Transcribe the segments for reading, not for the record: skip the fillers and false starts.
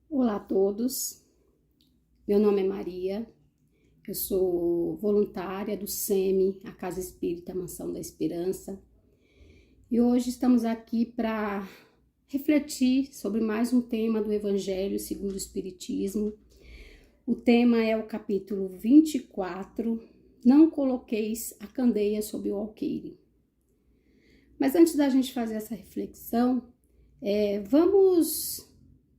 Olá a todos, meu nome é Maria, eu sou voluntária do SEMI, a Casa Espírita Mansão da Esperança, e hoje estamos aqui para refletir sobre mais um tema do Evangelho segundo o Espiritismo. O tema é o capítulo 24, Não coloqueis a candeia sob o alqueire. Mas antes da gente fazer essa reflexão, vamos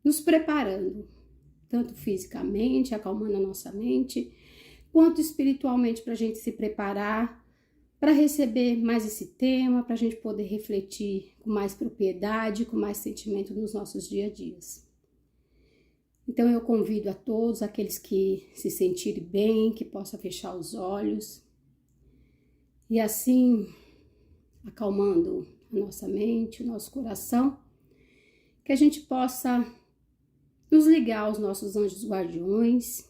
nos preparando, tanto fisicamente, acalmando a nossa mente, quanto espiritualmente, para a gente se preparar para receber mais esse tema, para a gente poder refletir com mais propriedade, com mais sentimento nos nossos dia a dias. Então eu convido a todos, aqueles que se sentirem bem, que possam fechar os olhos e assim, acalmando a nossa mente, o nosso coração, que a gente possa nos ligar aos nossos anjos guardiões,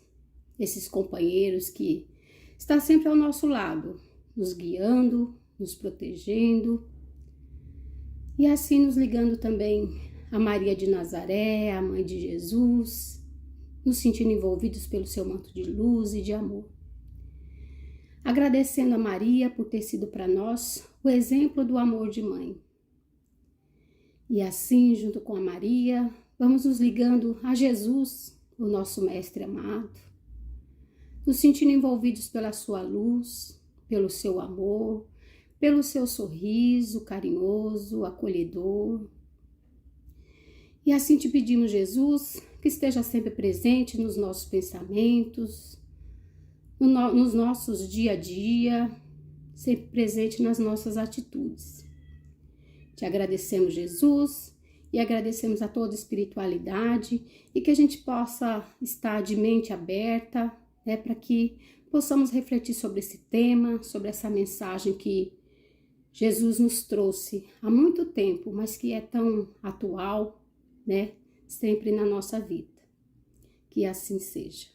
esses companheiros que estão sempre ao nosso lado, nos guiando, nos protegendo, e assim nos ligando também a Maria de Nazaré, a Mãe de Jesus, nos sentindo envolvidos pelo seu manto de luz e de amor. Agradecendo a Maria por ter sido para nós o exemplo do amor de mãe. E assim, junto com a Maria, vamos nos ligando a Jesus, o nosso Mestre amado, nos sentindo envolvidos pela sua luz, pelo seu amor, pelo seu sorriso carinhoso, acolhedor. E assim te pedimos, Jesus, que esteja sempre presente nos nossos pensamentos, nos nossos dia a dia, sempre presente nas nossas atitudes. Te agradecemos, Jesus, e agradecemos a toda a espiritualidade e que a gente possa estar de mente aberta, para que possamos refletir sobre esse tema, sobre essa mensagem que Jesus nos trouxe há muito tempo, mas que é tão atual, sempre na nossa vida. Que assim seja.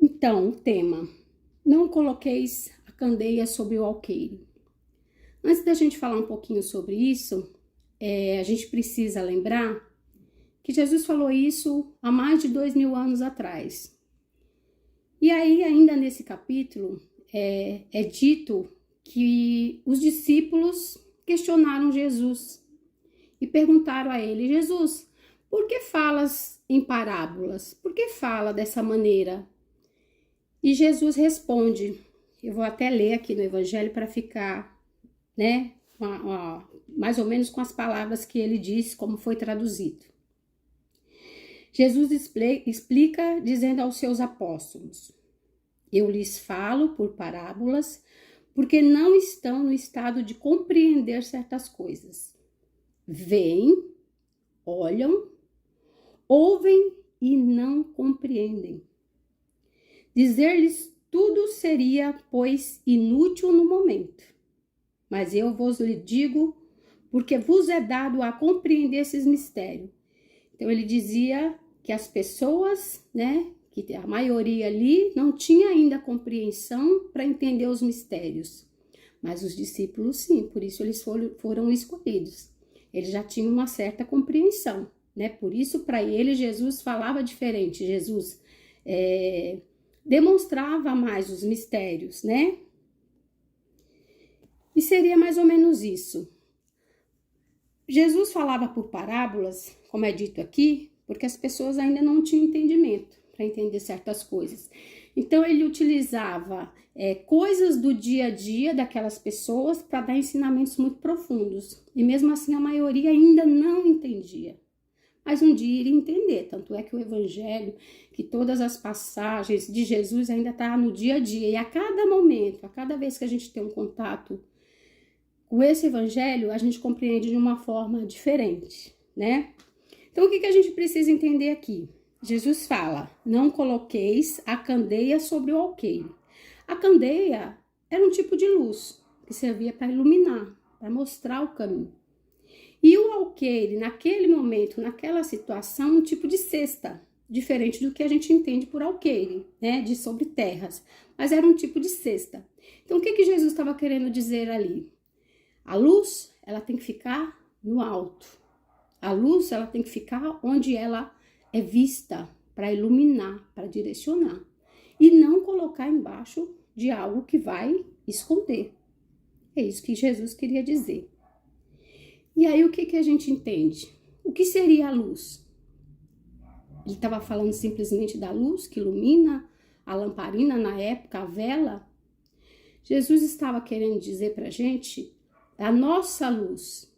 Então, o tema: não coloqueis a candeia sobre o alqueire. Antes da gente falar um pouquinho sobre isso, a gente precisa lembrar que Jesus falou isso há mais de 2000 anos atrás. E aí, ainda nesse capítulo, é dito que os discípulos questionaram Jesus e perguntaram a ele: Jesus, por que falas em parábolas? Por que fala dessa maneira? E Jesus responde, eu vou até ler aqui no Evangelho para ficar, mais ou menos com as palavras que ele disse, como foi traduzido. Jesus explica dizendo aos seus apóstolos: eu lhes falo por parábolas, porque não estão no estado de compreender certas coisas. Veem, olham, ouvem e não compreendem. Dizer-lhes tudo seria, pois, inútil no momento. Mas eu vos lhe digo, porque vos é dado a compreender esses mistérios. Então ele dizia que as pessoas, que a maioria ali não tinha ainda compreensão para entender os mistérios. Mas os discípulos sim, por isso eles foram escolhidos. Eles já tinham uma certa compreensão, Por isso para ele Jesus falava diferente. Jesus demonstrava mais os mistérios, E seria mais ou menos isso. Jesus falava por parábolas, como é dito aqui, porque as pessoas ainda não tinham entendimento para entender certas coisas. Então, ele utilizava coisas do dia a dia daquelas pessoas para dar ensinamentos muito profundos. E mesmo assim, a maioria ainda não entendia. Mas um dia iria entender. Tanto é que o Evangelho, que todas as passagens de Jesus ainda está no dia a dia. E a cada momento, a cada vez que a gente tem um contato com esse Evangelho, a gente compreende de uma forma diferente, Então, o que a gente precisa entender aqui? Jesus fala: não coloqueis a candeia sobre o alqueire. A candeia era um tipo de luz que servia para iluminar, para mostrar o caminho. E o alqueire, naquele momento, naquela situação, um tipo de cesta, diferente do que a gente entende por alqueire, de sobre terras. Mas era um tipo de cesta. Então, o que Jesus estava querendo dizer ali? A luz, ela tem que ficar no alto. A luz, ela tem que ficar onde ela é vista, para iluminar, para direcionar. E não colocar embaixo de algo que vai esconder. É isso que Jesus queria dizer. E aí, o que a gente entende? O que seria a luz? Ele estava falando simplesmente da luz que ilumina a lamparina na época, a vela. Jesus estava querendo dizer para a gente a nossa luz,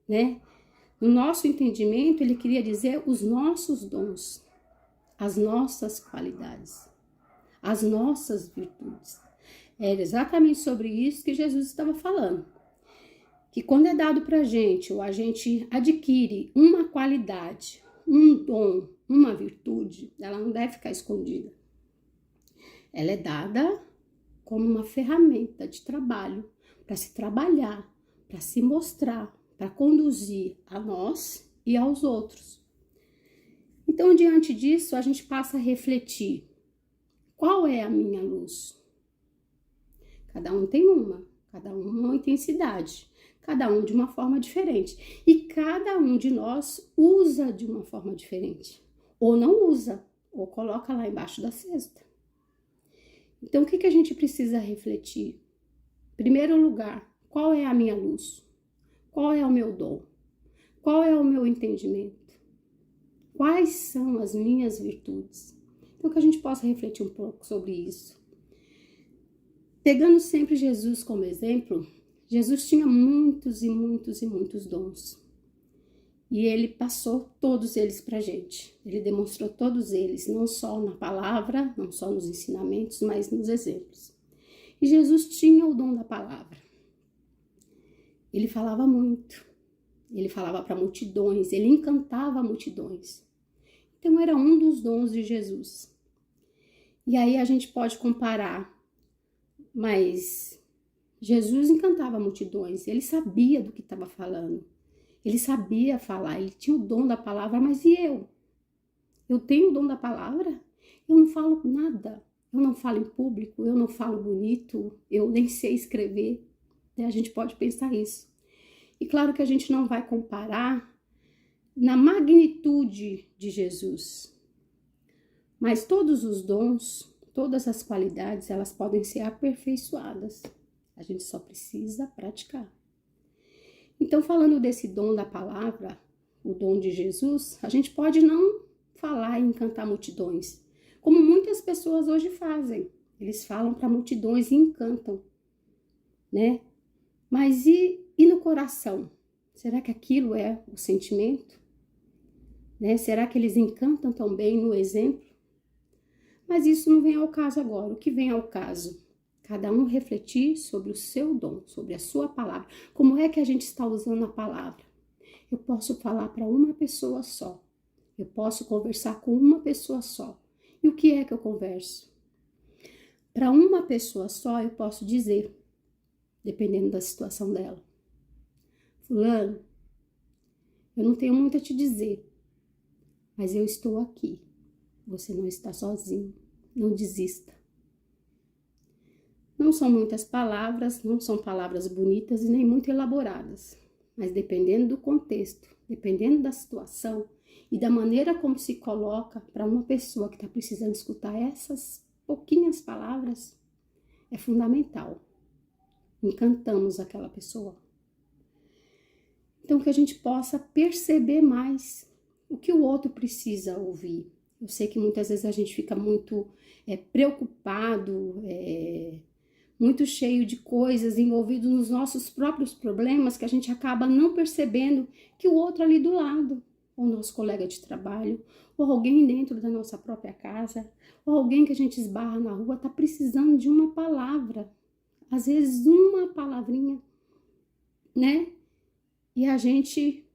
né? No nosso entendimento, ele queria dizer os nossos dons, as nossas qualidades, as nossas virtudes. Era exatamente sobre isso que Jesus estava falando. Que quando é dado para a gente, ou a gente adquire uma qualidade, um dom, uma virtude, ela não deve ficar escondida. Ela é dada como uma ferramenta de trabalho, para se trabalhar, para se mostrar, para conduzir a nós e aos outros. Então, diante disso, a gente passa a refletir. Qual é a minha luz? Cada um tem uma intensidade, cada um de uma forma diferente. E cada um de nós usa de uma forma diferente. Ou não usa, ou coloca lá embaixo da cesta. Então, o que a gente precisa refletir? Em primeiro lugar, qual é a minha luz? Qual é o meu dom? Qual é o meu entendimento? Quais são as minhas virtudes? Então, que a gente possa refletir um pouco sobre isso. Pegando sempre Jesus como exemplo, Jesus tinha muitos e muitos e muitos dons. E ele passou todos eles para a gente. Ele demonstrou todos eles, não só na palavra, não só nos ensinamentos, mas nos exemplos. E Jesus tinha o dom da palavra. Ele falava muito. Ele falava para multidões, ele encantava multidões. Então era um dos dons de Jesus. E aí a gente pode comparar, mas Jesus encantava multidões, ele sabia do que estava falando. Ele sabia falar, ele tinha o dom da palavra, mas e eu? Eu tenho o dom da palavra? Eu não falo nada, eu não falo em público, eu não falo bonito, eu nem sei escrever. A gente pode pensar isso. E claro que a gente não vai comparar na magnitude de Jesus. Mas todos os dons, todas as qualidades, elas podem ser aperfeiçoadas. A gente só precisa praticar. Então, falando desse dom da palavra, o dom de Jesus, a gente pode não falar e encantar multidões, como muitas pessoas hoje fazem. Eles falam para multidões e encantam, né? Mas e no coração? Será que aquilo é o sentimento? Né? Será que eles encantam também no exemplo? Mas isso não vem ao caso agora. O que vem ao caso? Cada um refletir sobre o seu dom, sobre a sua palavra. Como é que a gente está usando a palavra? Eu posso falar para uma pessoa só. Eu posso conversar com uma pessoa só. E o que é que eu converso? Para uma pessoa só, eu posso dizer, dependendo da situação dela: Fulano, eu não tenho muito a te dizer, mas eu estou aqui. Você não está sozinho. Não desista. Não são muitas palavras, não são palavras bonitas e nem muito elaboradas, mas dependendo do contexto, dependendo da situação e da maneira como se coloca para uma pessoa que está precisando escutar essas pouquinhas palavras, é fundamental. Encantamos aquela pessoa. Então, que a gente possa perceber mais o que o outro precisa ouvir. Eu sei que muitas vezes a gente fica muito preocupado, muito cheio de coisas, envolvido nos nossos próprios problemas, que a gente acaba não percebendo que o outro ali do lado, ou nosso colega de trabalho, ou alguém dentro da nossa própria casa, ou alguém que a gente esbarra na rua, está precisando de uma palavra. Às vezes uma palavrinha, né? E a gente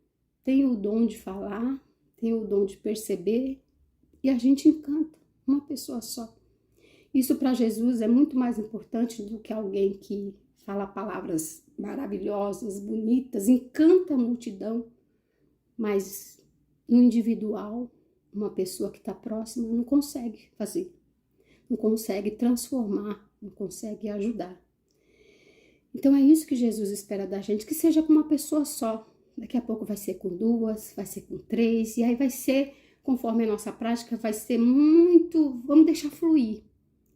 tem o dom de falar, tem o dom de perceber, e a gente encanta uma pessoa só. Isso para Jesus é muito mais importante do que alguém que fala palavras maravilhosas, bonitas, encanta a multidão, mas no individual, uma pessoa que está próxima não consegue fazer, não consegue transformar, não consegue ajudar. Então é isso que Jesus espera da gente, que seja com uma pessoa só, daqui a pouco vai ser com 2, vai ser com 3, e aí vai ser, conforme a nossa prática, vai ser muito, vamos deixar fluir.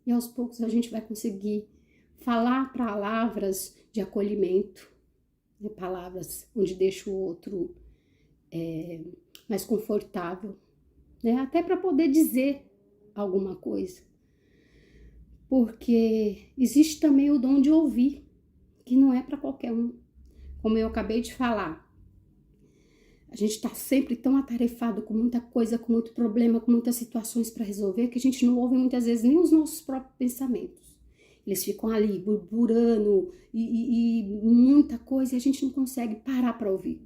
E aos poucos a gente vai conseguir falar palavras de acolhimento, né? Palavras onde deixa o outro mais confortável, né? Até para poder dizer alguma coisa. Porque existe também o dom de ouvir, que não é para qualquer um. Como eu acabei de falar, a gente está sempre tão atarefado com muita coisa, com muito problema, com muitas situações para resolver, que a gente não ouve muitas vezes nem os nossos próprios pensamentos. Eles ficam ali burburando e muita coisa, e a gente não consegue parar para ouvir.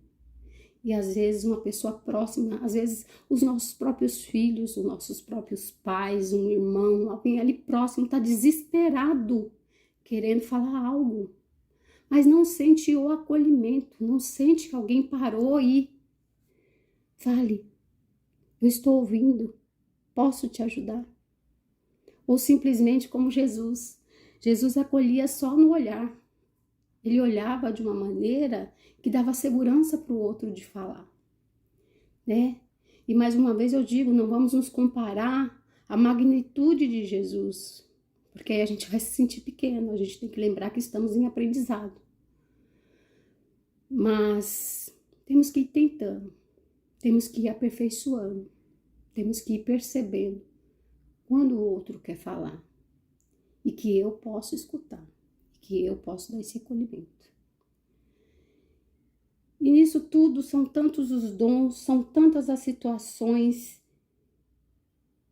E às vezes uma pessoa próxima, às vezes os nossos próprios filhos, os nossos próprios pais, um irmão, alguém ali próximo está desesperado, querendo falar algo, mas não sente o acolhimento, não sente que alguém parou e fale, eu estou ouvindo, posso te ajudar? Ou simplesmente como Jesus acolhia só no olhar. Ele olhava de uma maneira que dava segurança para o outro de falar, né? E mais uma vez eu digo, não vamos nos comparar à magnitude de Jesus, porque aí a gente vai se sentir pequeno, a gente tem que lembrar que estamos em aprendizado. Mas temos que ir tentando, temos que ir aperfeiçoando, temos que ir percebendo quando o outro quer falar e que eu posso escutar, que eu posso dar esse acolhimento. E nisso tudo são tantos os dons, são tantas as situações.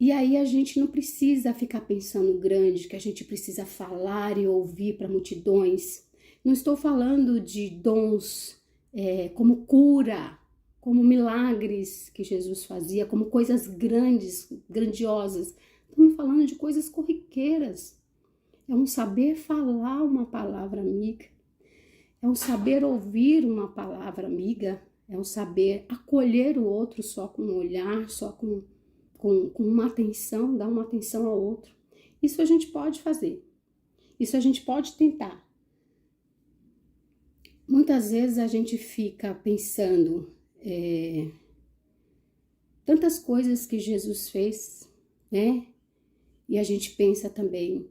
E aí a gente não precisa ficar pensando grande, que a gente precisa falar e ouvir para multidões. Não estou falando de dons como cura, como milagres que Jesus fazia, como coisas grandes, grandiosas. Estamos falando de coisas corriqueiras. É um saber falar uma palavra amiga. É um saber ouvir uma palavra amiga. É um saber acolher o outro só com um olhar, só com uma atenção, dar uma atenção ao outro. Isso a gente pode fazer. Isso a gente pode tentar. Muitas vezes a gente fica pensando tantas coisas que Jesus fez, né? E a gente pensa também,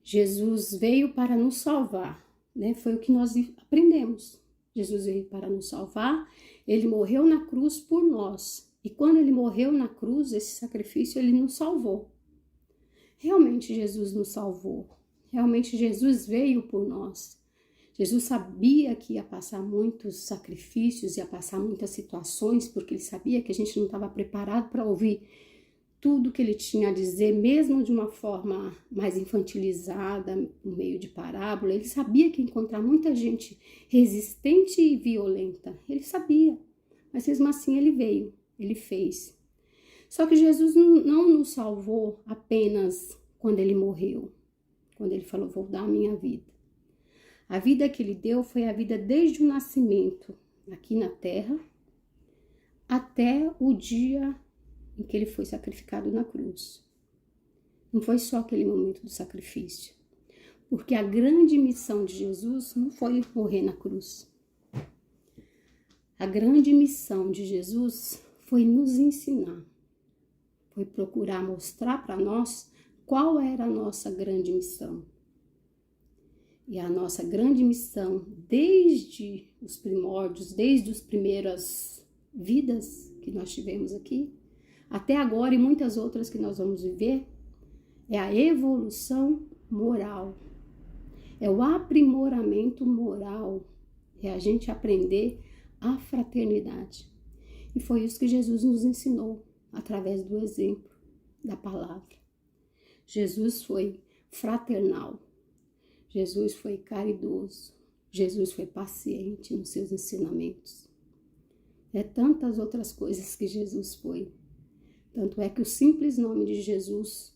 Jesus veio para nos salvar, né? Foi o que nós aprendemos. Jesus veio para nos salvar, ele morreu na cruz por nós. E quando ele morreu na cruz, esse sacrifício, ele nos salvou. Realmente Jesus nos salvou. Realmente Jesus veio por nós. Jesus sabia que ia passar muitos sacrifícios, ia passar muitas situações, porque ele sabia que a gente não estava preparado para ouvir tudo que ele tinha a dizer, mesmo de uma forma mais infantilizada, no meio de parábola. Ele sabia que ia encontrar muita gente resistente e violenta. Ele sabia, mas mesmo assim ele veio, ele fez. Só que Jesus não nos salvou apenas quando ele morreu, quando ele falou, vou dar a minha vida. A vida que ele deu foi a vida desde o nascimento, aqui na terra, até o dia em que ele foi sacrificado na cruz. Não foi só aquele momento do sacrifício, porque a grande missão de Jesus não foi morrer na cruz. A grande missão de Jesus foi nos ensinar, foi procurar mostrar para nós qual era a nossa grande missão. E a nossa grande missão, desde os primórdios, desde as primeiras vidas que nós tivemos aqui, até agora e muitas outras que nós vamos viver, é a evolução moral, é o aprimoramento moral, é a gente aprender a fraternidade. E foi isso que Jesus nos ensinou, através do exemplo, da palavra. Jesus foi fraternal, Jesus foi caridoso, Jesus foi paciente nos seus ensinamentos. É tantas outras coisas que Jesus foi. Tanto é que o simples nome de Jesus,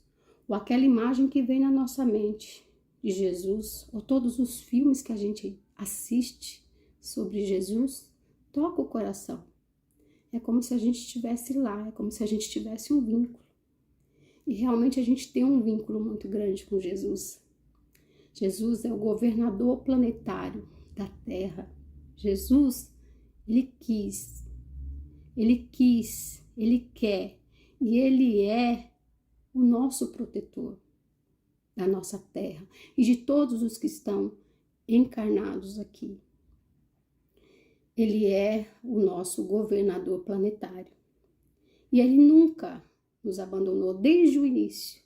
ou aquela imagem que vem na nossa mente de Jesus, ou todos os filmes que a gente assiste sobre Jesus, toca o coração. É como se a gente estivesse lá, é como se a gente tivesse um vínculo. E realmente a gente tem um vínculo muito grande com Jesus. Jesus é o governador planetário da Terra. Jesus Ele quis, Ele quer e Ele é o nosso protetor da nossa terra e de todos os que estão encarnados aqui. Ele é o nosso governador planetário. E Ele nunca nos abandonou desde o início,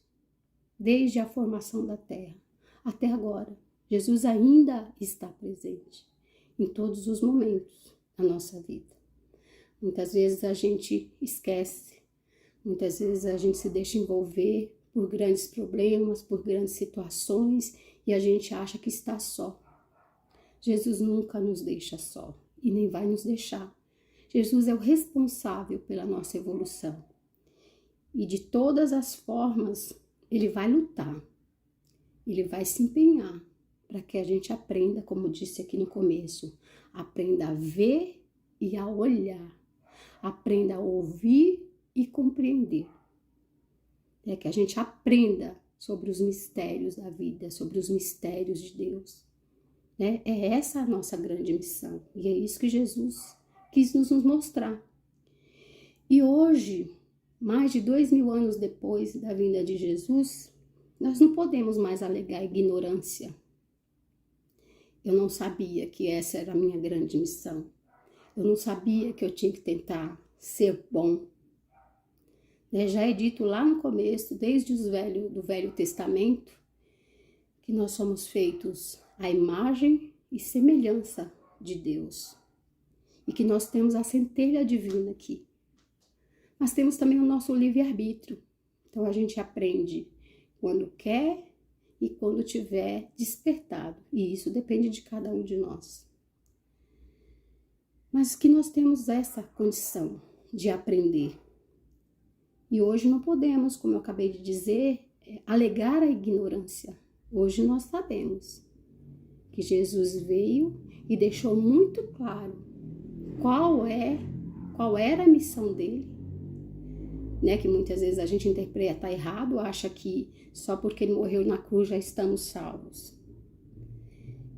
desde a formação da Terra até agora. Jesus ainda está presente em todos os momentos da nossa vida. Muitas vezes a gente esquece, muitas vezes a gente se deixa envolver por grandes problemas, por grandes situações e a gente acha que está só. Jesus nunca nos deixa só e nem vai nos deixar. Jesus é o responsável pela nossa evolução. E de todas as formas, Ele vai lutar. Ele vai se empenhar para que a gente aprenda, como disse aqui no começo, aprenda a ver e a olhar. Aprenda a ouvir e compreender. É que a gente aprenda sobre os mistérios da vida, sobre os mistérios de Deus. É essa a nossa grande missão. E é isso que Jesus quis nos mostrar. E hoje, mais de 2000 anos depois da vinda de Jesus, nós não podemos mais alegar ignorância. Eu não sabia que essa era a minha grande missão. Eu não sabia que eu tinha que tentar ser bom. Já é dito lá no começo, desde do Velho Testamento, que nós somos feitos à imagem e semelhança de Deus. E que nós temos a centelha divina aqui. Mas temos também o nosso livre-arbítrio. Então a gente aprende quando quer e quando tiver despertado. E isso depende de cada um de nós. Mas que nós temos essa condição de aprender. E hoje não podemos, como eu acabei de dizer, alegar a ignorância. Hoje nós sabemos que Jesus veio e deixou muito claro qual era a missão dele, que muitas vezes a gente interpreta errado, acha que só porque ele morreu na cruz já estamos salvos.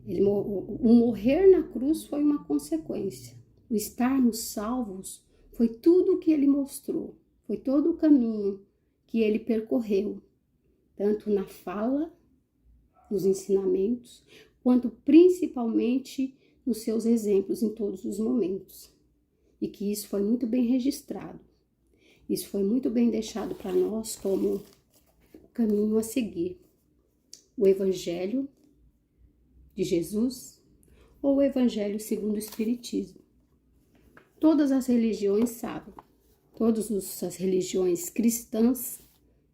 O morrer na cruz foi uma consequência. O estarmos salvos foi tudo o que ele mostrou, foi todo o caminho que ele percorreu, tanto na fala, nos ensinamentos, quanto principalmente nos seus exemplos em todos os momentos. E que isso foi muito bem registrado. Isso foi muito bem deixado para nós como o caminho a seguir. O Evangelho de Jesus ou o Evangelho segundo o Espiritismo. Todas as religiões sabem, todas as religiões cristãs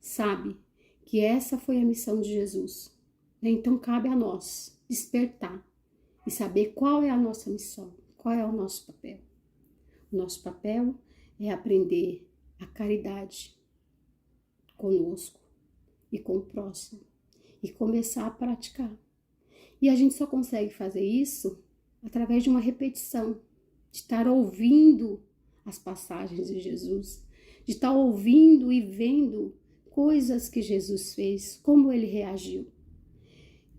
sabem que essa foi a missão de Jesus. Então cabe a nós despertar e saber qual é a nossa missão, qual é o nosso papel. O nosso papel é aprender a caridade conosco e com o próximo e começar a praticar. E a gente só consegue fazer isso através de uma repetição, de estar ouvindo as passagens de Jesus, de estar ouvindo e vendo coisas que Jesus fez, como ele reagiu.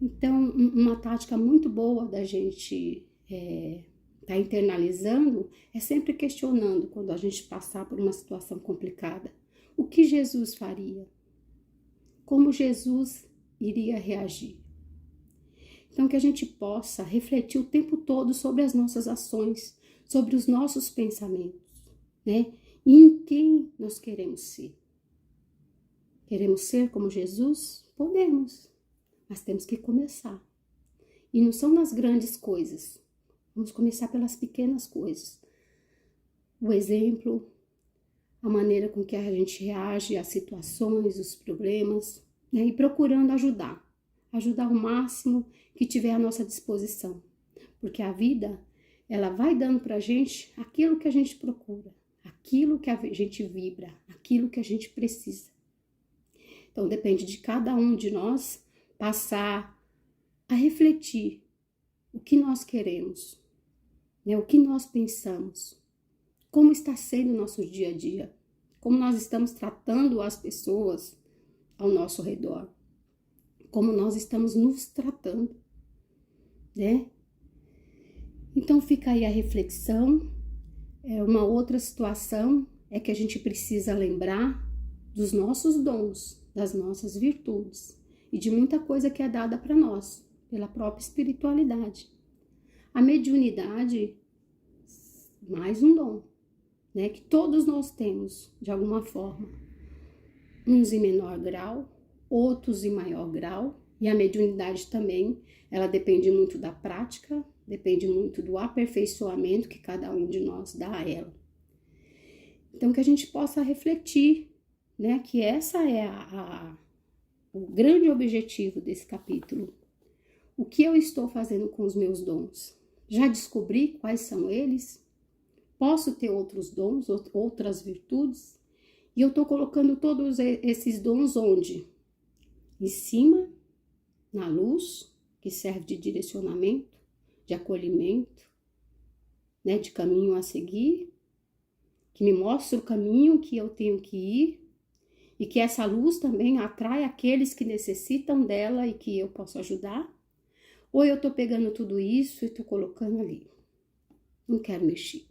Então, uma tática muito boa da gente tá internalizando é sempre questionando quando a gente passar por uma situação complicada. O que Jesus faria? Como Jesus iria reagir? Então, que a gente possa refletir o tempo todo sobre as nossas ações, sobre os nossos pensamentos, E em quem nós queremos ser. Queremos ser como Jesus? Podemos, mas temos que começar. E não são nas grandes coisas. Vamos começar pelas pequenas coisas. O exemplo, a maneira com que a gente reage às situações, os problemas, E procurando ajudar o máximo que tiver à nossa disposição. Porque a vida, ela vai dando pra gente aquilo que a gente procura, aquilo que a gente vibra, aquilo que a gente precisa. Então depende de cada um de nós passar a refletir o que nós queremos, o que nós pensamos, como está sendo o nosso dia a dia, como nós estamos tratando as pessoas ao nosso redor, como nós estamos nos tratando, Então fica aí a reflexão Uma outra situação é que a gente precisa lembrar dos nossos dons, das nossas virtudes e de muita coisa que é dada para nós pela própria espiritualidade. A mediunidade, mais um dom, né, que todos nós temos de alguma forma, uns em menor grau, outros em maior grau, e a mediunidade também, ela depende muito da prática, depende muito do aperfeiçoamento que cada um de nós dá a ela. Então, que a gente possa refletir, né, que essa é o grande objetivo desse capítulo. O que eu estou fazendo com os meus dons? Já descobri quais são eles? Posso ter outros dons, outras virtudes? E eu estou colocando todos esses dons onde? Em cima, na luz, que serve de direcionamento, de acolhimento, né, de caminho a seguir, que me mostra o caminho que eu tenho que ir e que essa luz também atrai aqueles que necessitam dela e que eu posso ajudar. Ou eu estou pegando tudo isso e estou colocando ali. Não quero mexer.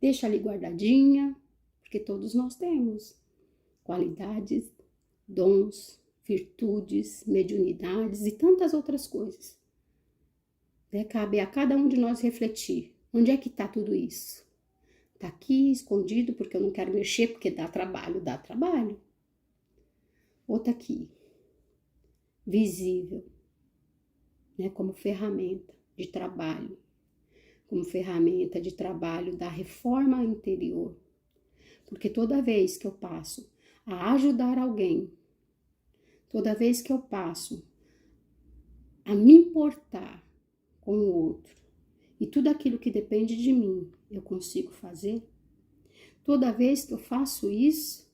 Deixa ali guardadinha, porque todos nós temos qualidades, dons, virtudes, mediunidades e tantas outras coisas. Cabe a cada um de nós refletir. Onde é que está tudo isso? Está aqui, escondido, porque eu não quero mexer, porque dá trabalho. Ou está aqui, visível, né, como ferramenta de trabalho, da reforma interior. Porque toda vez que eu passo a ajudar alguém, toda vez que eu passo a me importar com o outro, e tudo aquilo que depende de mim, eu consigo fazer, toda vez que eu faço isso,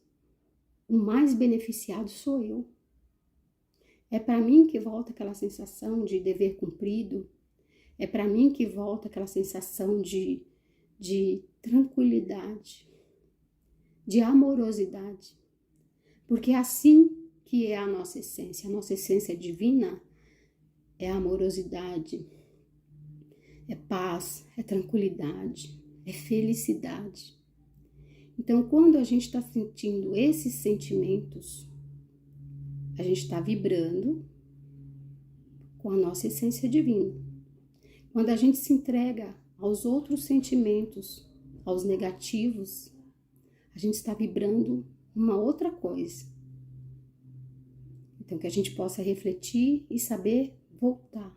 o mais beneficiado sou eu. É para mim que volta aquela sensação de dever cumprido, é para mim que volta aquela sensação de tranquilidade, de amorosidade, porque é assim que é a nossa essência divina é amorosidade, é paz, é tranquilidade, é felicidade. Então, quando a gente está sentindo esses sentimentos, a gente está vibrando com a nossa essência divina. Quando a gente se entrega aos outros sentimentos, aos negativos, a gente está vibrando uma outra coisa. Então, que a gente possa refletir e saber voltar.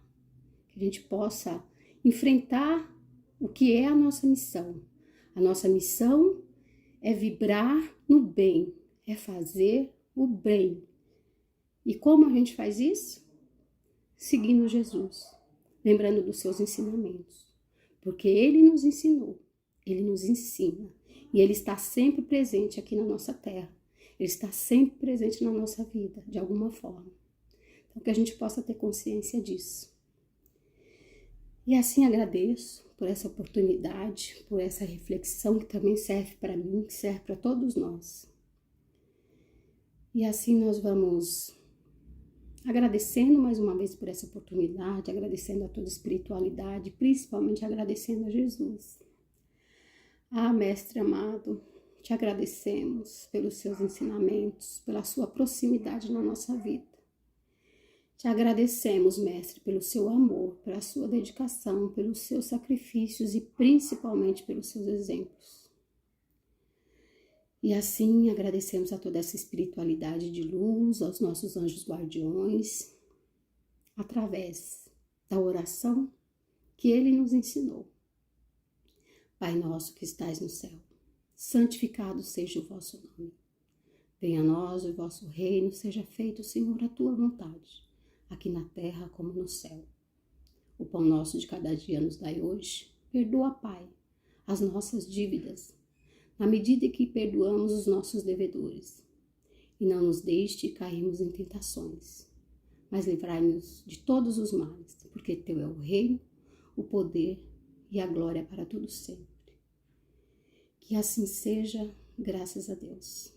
Que a gente possa enfrentar o que é a nossa missão. A nossa missão é vibrar no bem, é fazer o bem. E como a gente faz isso? Seguindo Jesus, lembrando dos seus ensinamentos. Porque Ele nos ensinou, Ele nos ensina. E Ele está sempre presente aqui na nossa terra. Ele está sempre presente na nossa vida, de alguma forma. Então, que a gente possa ter consciência disso. E assim agradeço por essa oportunidade, por essa reflexão que também serve para mim, que serve para todos nós. E assim nós vamos agradecendo mais uma vez por essa oportunidade, agradecendo a toda a espiritualidade, principalmente agradecendo a Jesus. Ah, Mestre amado, te agradecemos pelos seus ensinamentos, pela sua proximidade na nossa vida. Te agradecemos, Mestre, pelo seu amor, pela sua dedicação, pelos seus sacrifícios e principalmente pelos seus exemplos. E assim agradecemos a toda essa espiritualidade de luz, aos nossos anjos guardiões, através da oração que Ele nos ensinou. Pai nosso que estais no céu, santificado seja o vosso nome. Venha a nós o vosso reino, seja feito, Senhor, a tua vontade, aqui na terra como no céu. O pão nosso de cada dia nos dai hoje. Perdoa, Pai, as nossas dívidas, na medida que perdoamos os nossos devedores. E não nos deixe cairmos em tentações, mas livrai-nos de todos os males, porque teu é o reino, o poder e a glória para todos sempre. Que assim seja, graças a Deus.